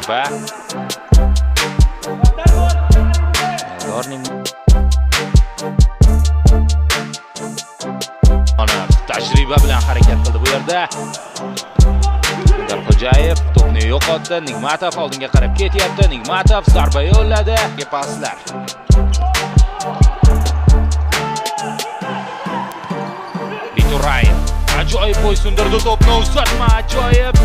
zarba. Tajriba bilan harakat qildi bu yerda. Xo'jayev to'pni yo'qotdi. Nigmatov oldinga qarab ketyapti. Nigmatov zarba yo'lladi. Paslar. Biturayev ajoyib bo'ysundirdi to'pni, uzatma ajoyib.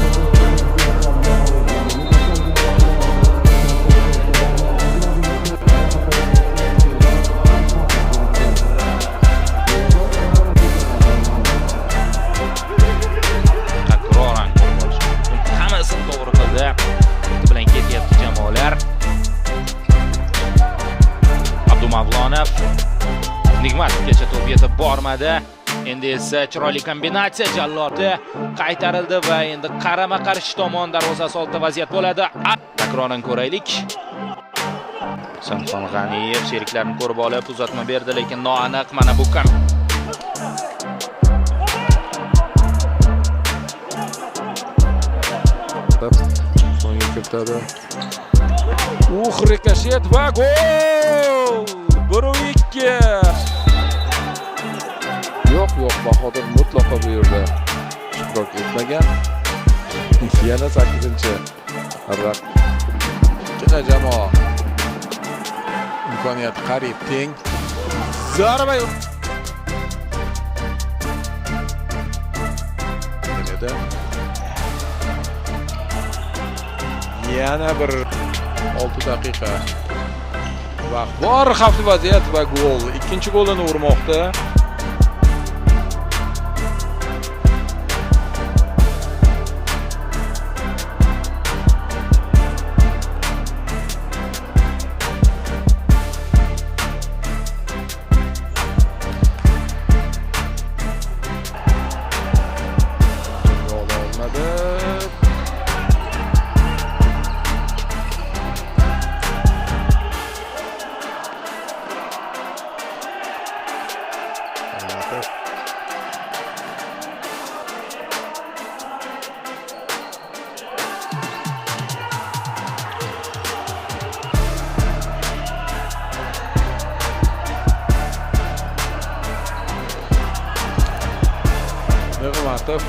Bilan ketyapti jamoalar. Abdumavlonov Nigmatovgacha to'p yetib bormadi. Endi esa chiroyli kombinatsiya Jalloti qaytarildi va endi qarama-qarshi tomon darvozasi oldida vaziyat bo'ladi. Takroran ko'raylik. Samxon G'aniyev sheriklarini ko'rib olib uzatma berdi, lekin noaniq. Mana bu so'nggi kiritadi. Rikoshet va gol! 1-2. Yo'q, Bahodir mutlaqo bu yerda ishtirok etmagan. Yana 8-raqam. Ikkita jamoa imkoniyat qariyb teng. Zarba yana bir 6 daqiqa vaqt bor. Xavfli vaziyat va gol. Ikkinchi golini urmoqda. Nigmatov.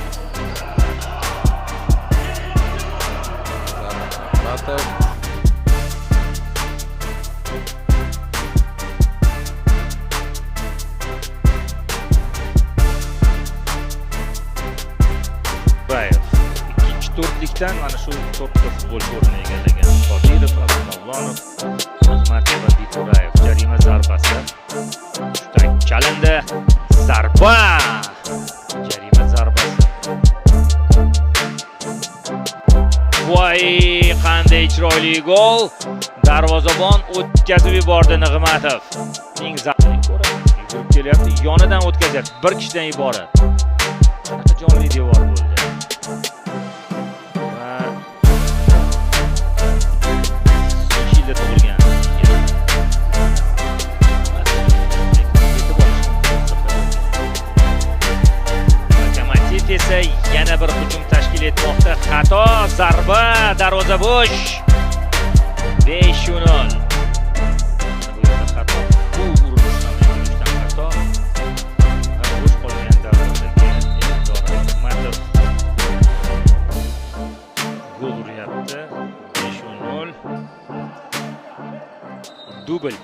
Ikkinchi to'rtlikdan mana shu to'rtta futbolchi o'rnini egallagan Qodirov, Abdumavlonov, Nigmatov va Biturayev. Jarima zarbasi. Shutdan chalindi. Zarba! Jarima zarbasi. Voy, qanday chiroyli gol! Darvozabon o'tkazib yubordi Nigmatov. Ning zarbini ko'rib, yugurib kelyapti, yonidan o'tkazyapti. Bir kishidan iborat. Qanaqa jonli devor bo'ldi. esa yana bir hujum tashkil etmoqda. Xato, zarba, darvoza bo'sh. 5-0. Bu yerda xato. Bu urinishdan xato. Bo'sh qolgan darvozaga Nigmatov gol uryapti. 5-0. Dubl.